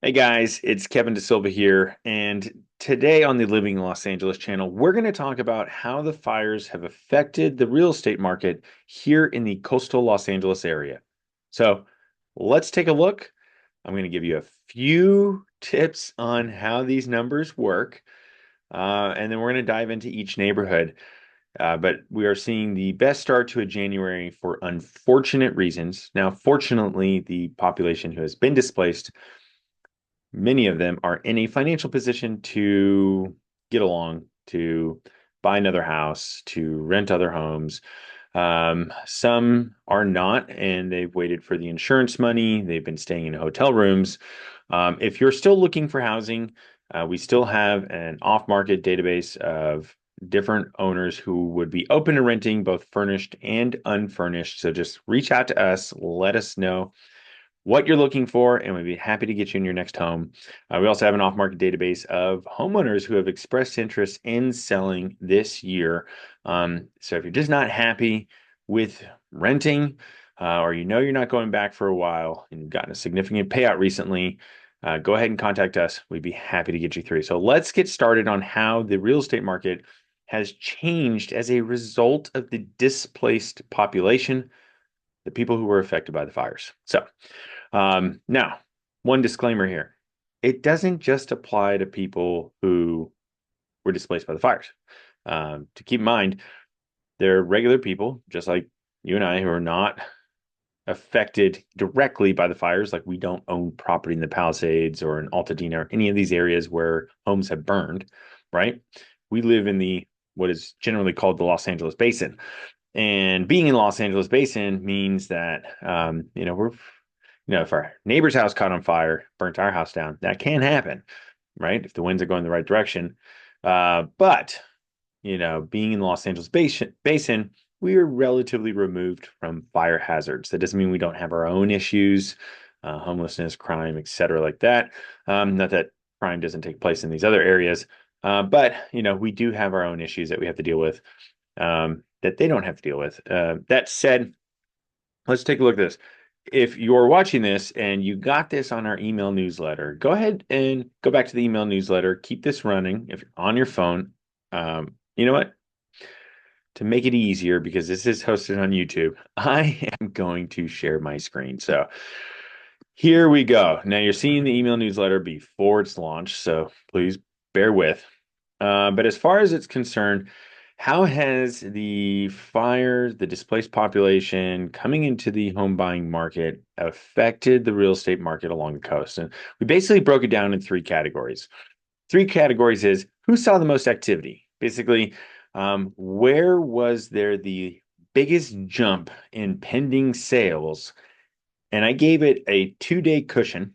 Hey guys, it's Kevin DaSilva here, and today on the Living in Los Angeles channel, we're going to talk about how the fires have affected the real estate market here in the coastal Los Angeles area. So let's take a look. I'm going to give you a few tips on how these numbers work, and then we're going to dive into each neighborhood. But we are seeing the best start to a January for unfortunate reasons. Now, fortunately, the population who has been displaced, many of them are in a financial position to get along, to buy another house, to rent other homes. Some are not, and they've waited for the insurance money. They've been staying in hotel rooms. If you're still looking for housing, we still have an off-market database of different owners who would be open to renting both furnished and unfurnished. So just reach out to us, let us know what you're looking for, and we'd be happy to get you in your next home. We also have an off-market database of homeowners who have expressed interest in selling this year. So if you're just not happy with renting, or you know you're not going back for a while and you've gotten a significant payout recently, go ahead and contact us. We'd be happy to get you through. So let's get started on how the real estate market has changed as a result of the displaced population, the people who were affected by the fires. Now, one disclaimer here. It doesn't just apply to people who were displaced by the fires. To keep in mind, they're regular people, just like you and I, who are not affected directly by the fires. Like we don't own property in the Palisades or in Altadena or any of these areas where homes have burned, right? We live in the what is generally called the Los Angeles Basin. And being in the Los Angeles Basin means that if our neighbor's house caught on fire, burnt our house down, that can happen, right? If the winds are going the right direction. But being in the Los Angeles Basin, we are relatively removed from fire hazards. That doesn't mean we don't have our own issues, homelessness, crime, et cetera, like that. Not that crime doesn't take place in these other areas, but we do have our own issues that we have to deal with, that they don't have to deal with. That said, let's take a look at this. If you're watching this and you got this on our email newsletter, go ahead and go back to the email newsletter. Keep this running if you're on your phone. You know what? To make it easier, because this is hosted on YouTube, I am going to share my screen. So here we go. Now you're seeing the email newsletter before it's launched, so please bear with. But as far as it's concerned, how has the fire, the displaced population coming into the home buying market affected the real estate market along the coast? And we basically broke it down in three categories. Three categories is who saw the most activity? Basically, where was there the biggest jump in pending sales? And I gave it a 2-day cushion.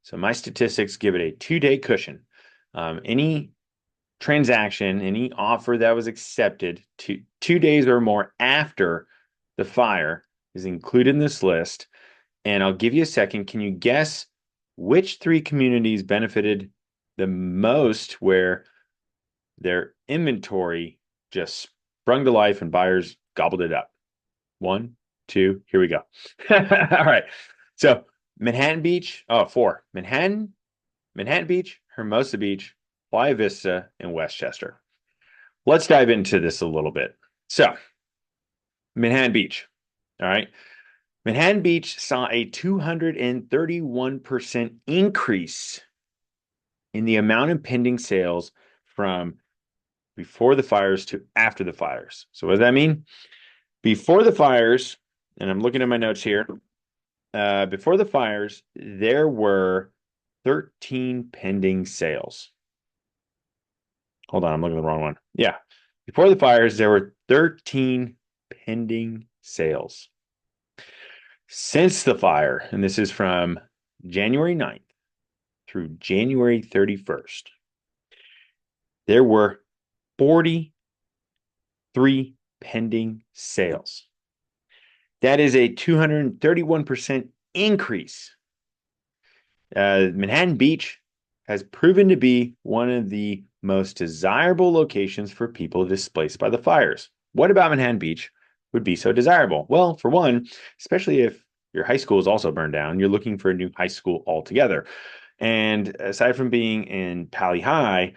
So my statistics give it a 2-day cushion. Any transaction, any offer that was accepted 2 days or more after the fire is included in this list. And I'll give you a second. Can you guess which three communities benefited the most where their inventory just sprung to life and buyers gobbled it up? One, two, here we go. All right. So Manhattan Beach, four. Manhattan Beach, Hermosa Beach, Playa Vista, and Westchester. Let's dive into this a little bit. So, Manhattan Beach. All right. Manhattan Beach saw a 231% increase in the amount of pending sales from before the fires to after the fires. So, what does that mean? Before the fires, and I'm looking at my notes here, before the fires, there were 13 pending sales. Hold on, I'm looking at the wrong one. Yeah. Before the fires, there were 13 pending sales. Since the fire, and this is from January 9th through January 31st, there were 43 pending sales. That is a 231% increase. Manhattan Beach has proven to be one of the most desirable locations for people displaced by the fires. What about Manhattan Beach would be so desirable? Well, for one, especially if your high school is also burned down, you're looking for a new high school altogether. And aside from being in Pali High,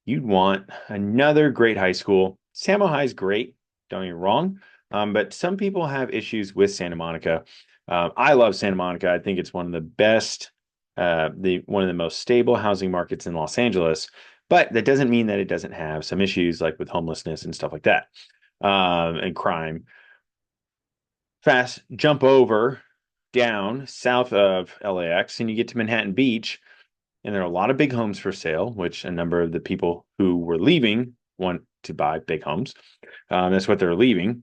you'd want another great high school. Samo High is great, don't get me wrong, but some people have issues with Santa Monica. I love Santa Monica. I think it's one of the best, one of the most stable housing markets in Los Angeles. But that doesn't mean that it doesn't have some issues like with homelessness and stuff like that, and crime. Fast jump over down south of LAX, and you get to Manhattan Beach, and there are a lot of big homes for sale, which a number of the people who were leaving want to buy big homes. That's what they're leaving.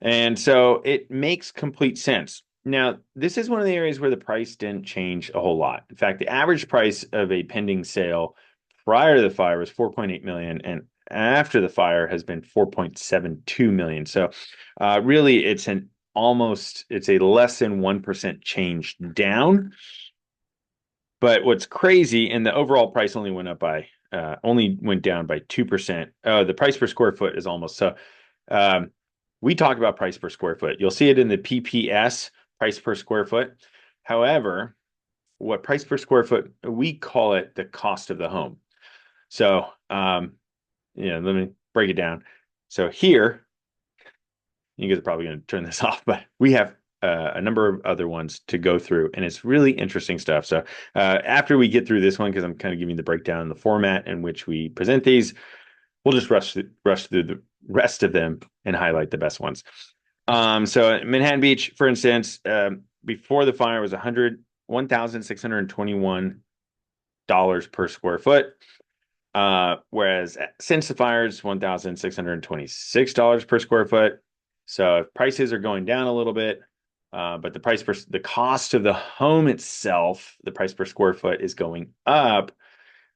And so it makes complete sense. Now, this is one of the areas where the price didn't change a whole lot. In fact, the average price of a pending sale prior to the fire was 4.8 million, and after the fire has been 4.72 million. So really it's a less than 1% change down. But what's crazy, and the overall price only went down by 2%. The price per square foot is almost so. We talk about price per square foot. You'll see it in the PPS, price per square foot. However, what price per square foot, we call it the cost of the home. So, let me break it down. So here, you guys are probably going to turn this off, but we have a number of other ones to go through, and it's really interesting stuff. So after we get through this one, because I'm kind of giving the breakdown in the format in which we present these, we'll just rush through the rest of them and highlight the best ones. So Manhattan Beach, for instance, before the fire was $1,621 per square foot. Whereas since the fire is $1,626 per square foot. So prices are going down a little bit, but the cost of the home itself, the price per square foot is going up.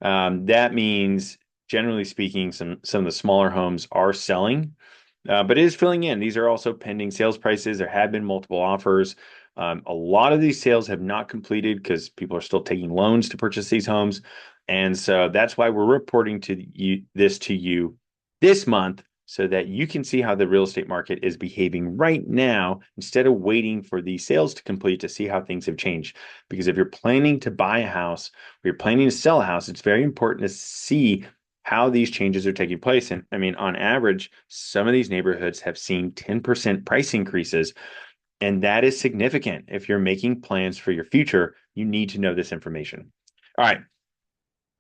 That means, generally speaking, some of the smaller homes are selling, but it is filling in. These are also pending sales prices. There have been multiple offers. A lot of these sales have not completed because people are still taking loans to purchase these homes. And so that's why we're reporting to you this month, so that you can see how the real estate market is behaving right now instead of waiting for the sales to complete to see how things have changed. Because if you're planning to buy a house or you're planning to sell a house, it's very important to see how these changes are taking place. And I mean, on average, some of these neighborhoods have seen 10% price increases. And that is significant. If you're making plans for your future, you need to know this information. All right.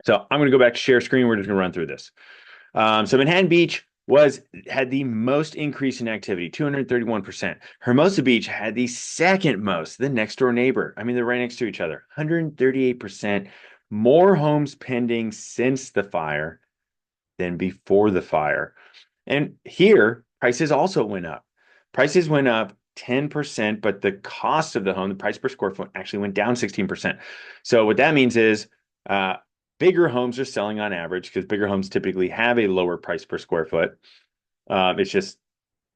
So I'm going to go back to share screen. We're just going to run through this. So Manhattan Beach had the most increase in activity, 231%. Hermosa Beach had the second most, the next door neighbor. I mean, they're right next to each other, 138%. More homes pending since the fire than before the fire. And here, prices also went up. Prices went up 10%, but the cost of the home, the price per square foot, actually went down 16%. So what that means is bigger homes are selling on average, because bigger homes typically have a lower price per square foot. It's just,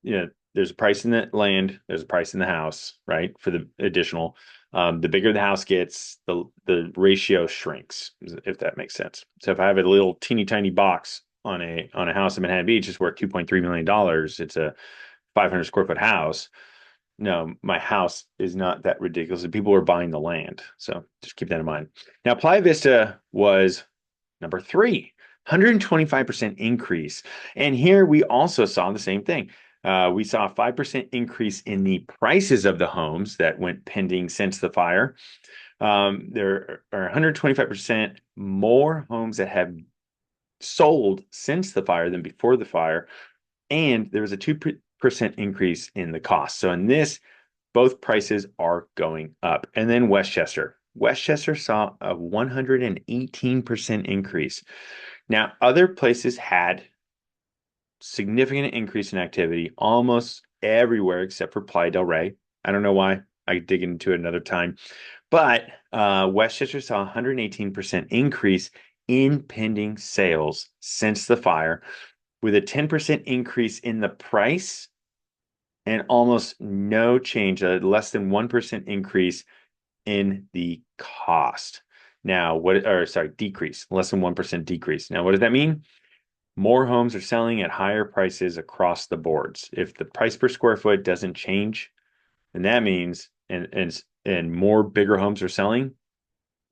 there's a price in the land, there's a price in the house, right? For the additional, the bigger the house gets, the ratio shrinks, if that makes sense. So if I have a little teeny tiny box on a house in Manhattan Beach, it's worth $2.3 million. It's a 500 square foot house. No, my house is not that ridiculous. People are buying the land. So just keep that in mind. Now, Playa Vista was number 3, 125% increase. And here we also saw the same thing. We saw a 5% increase in the prices of the homes that went pending since the fire. There are 125% more homes that have sold since the fire than before the fire. And there was a 2% increase in the cost. So in this, both prices are going up. And then Westchester saw a 118% increase. Now, other places had significant increase in activity almost everywhere except for Playa del Rey. I don't know why. I dig into it another time. But Westchester saw a 118% increase in pending sales since the fire, with a 10% increase in the price and almost no change, a less than 1% increase in the cost. Now, decrease, less than 1% decrease. Now, what does that mean? More homes are selling at higher prices across the boards. If the price per square foot doesn't change, then that means, and more bigger homes are selling,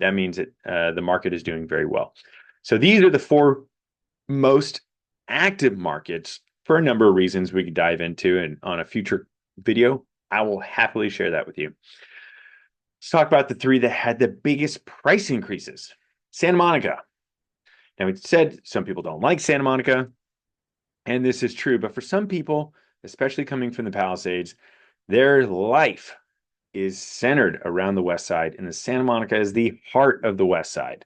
that means that the market is doing very well. So these are the four most active markets for a number of reasons we could dive into, and on a future video, I will happily share that with you. Let's talk about the three that had the biggest price increases. Santa Monica. Now, we said some people don't like Santa Monica, and this is true, but for some people, especially coming from the Palisades, their life is centered around the West Side, and the Santa Monica is the heart of the West Side.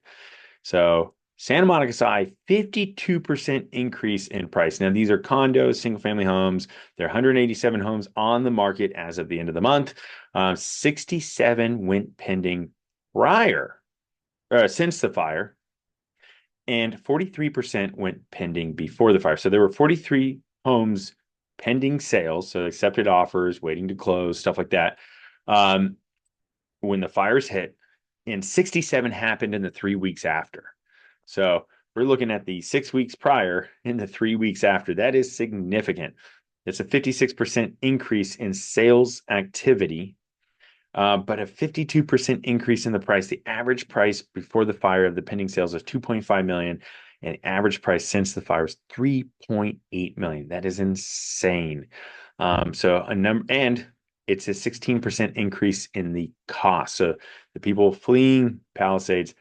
So Santa Monica saw a 52% increase in price. Now, these are condos, single-family homes. There are 187 homes on the market as of the end of the month. 67 went pending since the fire, and 43% went pending before the fire. So there were 43 homes pending sales, so accepted offers, waiting to close, stuff like that, when the fires hit, and 67 happened in the 3 weeks after. So we're looking at the 6 weeks prior and the 3 weeks after. That is significant. It's a 56% increase in sales activity, but a 52% increase in the price. The average price before the fire of the pending sales was $2.5 million, and the average price since the fire was $3.8 million. That is insane. And it's a 16% increase in the cost. So the people fleeing Palisades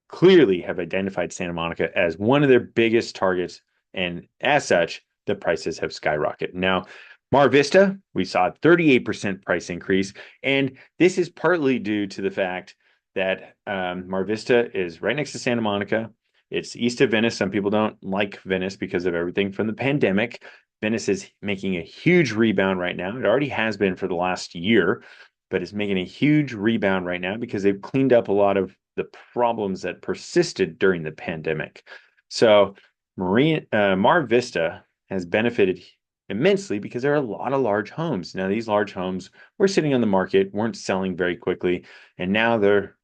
clearly have identified Santa Monica as one of their biggest targets, and as such, the prices have skyrocketed. Now, Mar Vista, we saw a 38% price increase, and this is partly due to the fact that Mar Vista is right next to Santa Monica. It's east of Venice. Some people don't like Venice because of everything from the pandemic. Venice is making a huge rebound right now. It already has been for the last year, but it's making a huge rebound right now because they've cleaned up a lot of the problems that persisted during the pandemic. So Mar Vista has benefited immensely because there are a lot of large homes. Now, these large homes were sitting on the market, weren't selling very quickly, and now they're,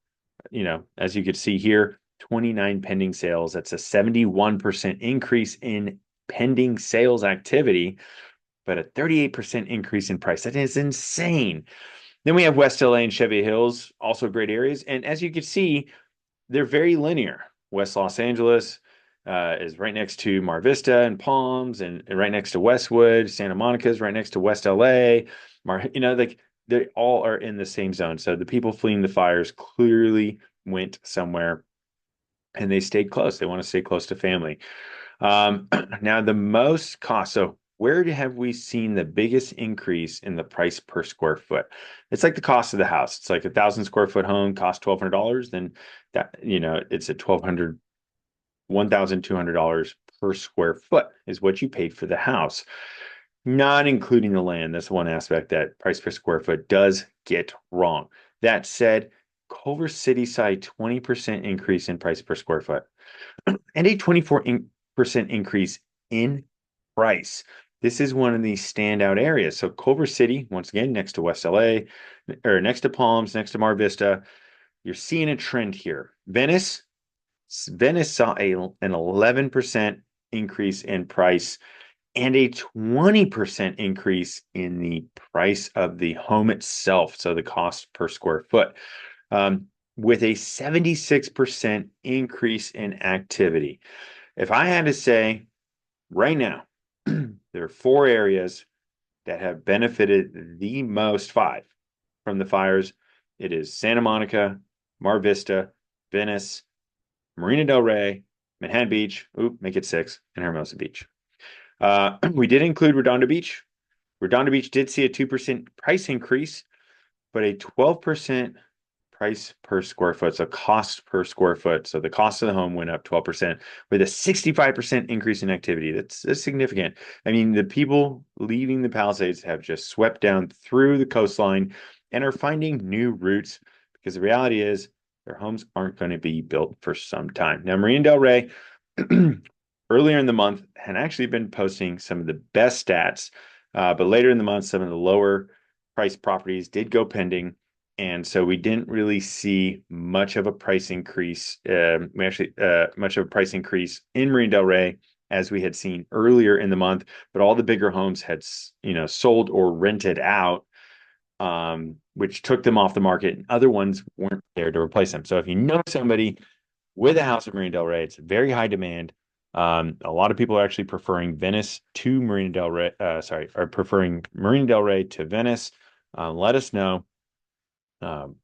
as you could see here, 29 pending sales. That's a 71% increase in pending sales activity, but a 38% increase in price. That is insane. Then we have West LA and Chevy Hills, also great areas. And as you can see, they're very linear. West Los Angeles is right next to Mar Vista and Palms, and right next to Westwood. Santa Monica is right next to West LA. They all are in the same zone. So the people fleeing the fires clearly went somewhere, and they stayed close. They want to stay close to family. Now, the most cost. So where have we seen the biggest increase in the price per square foot? It's like the cost of the house. It's like 1,000 square foot home costs $1,200. Then it's at $1,200 per square foot is what you paid for the house, not including the land. That's one aspect that price per square foot does get wrong. That said, Culver City saw a 20% increase in price per square foot and a 24% increase in price. This is one of the standout areas. So Culver City, once again, next to West LA, or next to Palms, next to Mar Vista, you're seeing a trend here. Venice saw an 11% increase in price and a 20% increase in the price of the home itself, so the cost per square foot, with a 76% increase in activity. If I had to say right now, there are 4 areas that have benefited the most, 5, from the fires. It is Santa Monica, Mar Vista, Venice, Marina del Rey, Manhattan Beach, make it 6, and Hermosa Beach. We did include Redondo Beach. Redondo Beach did see a 2% price increase, but a 12% price per square foot, so cost per square foot. So the cost of the home went up 12% with a 65% increase in activity. That's significant. I mean, the people leaving the Palisades have just swept down through the coastline and are finding new routes, because the reality is their homes aren't going to be built for some time. Now, Marina del Rey, earlier in the month, had actually been posting some of the best stats, but later in the month, some of the lower price properties did go pending. And so we didn't really see much of a price increase. Much of a price increase in Marina del Rey as we had seen earlier in the month, but all the bigger homes had, sold or rented out. which took them off the market, and other ones weren't there to replace them. So if you know somebody with a house in Marina Del Rey, it's very high demand. A lot of people are actually preferring Venice to Marina Del Rey. Are preferring Marina Del Rey to Venice. Let us know. Um,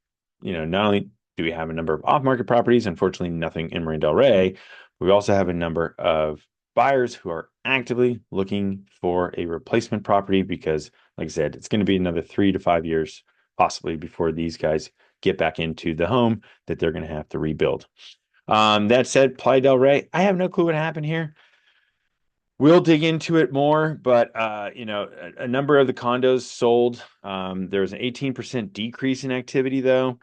not only do we have a number of off-market properties, unfortunately, nothing in Marina Del Rey, we also have a number of buyers who are actively looking for a replacement property because, like I said, it's going to be another 3 to 5 years possibly before these guys get back into the home that they're going to have to rebuild. That said, Playa del Rey, I have no clue what happened here. We'll dig into it more, but a number of the condos sold. There was an 18% decrease in activity, though.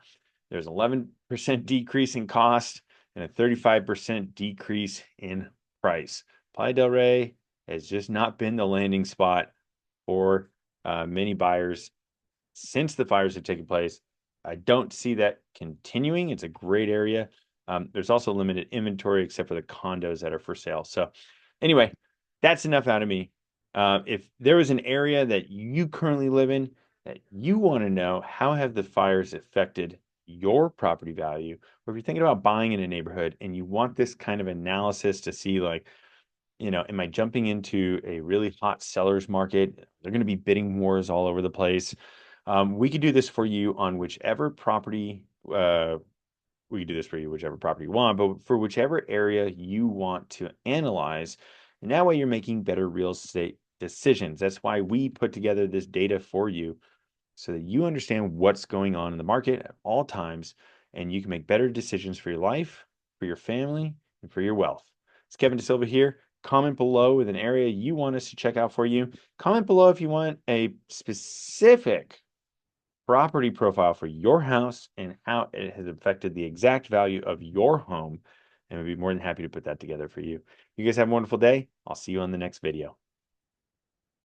There's an 11% decrease in cost and a 35% decrease in price. Playa del Rey has just not been the landing spot for many buyers since the fires have taken place. I don't see that continuing. It's a great area. There's also limited inventory except for the condos that are for sale. So anyway, that's enough out of me. If there is an area that you currently live in that you want to know how have the fires affected your property value, or if you're thinking about buying in a neighborhood and you want this kind of analysis to see like, am I jumping into a really hot seller's market? They're going to be bidding wars all over the place. We could do this for you on whichever property. We could do this for you, whichever property you want, but for whichever area you want to analyze. And that way you're making better real estate decisions. That's why we put together this data for you so that you understand what's going on in the market at all times and you can make better decisions for your life, for your family, and for your wealth. It's Kevin DaSilva here. Comment below with an area you want us to check out for you. Comment below if you want a specific property profile for your house and how it has affected the exact value of your home. And we'd be more than happy to put that together for you. You guys have a wonderful day. I'll see you on the next video.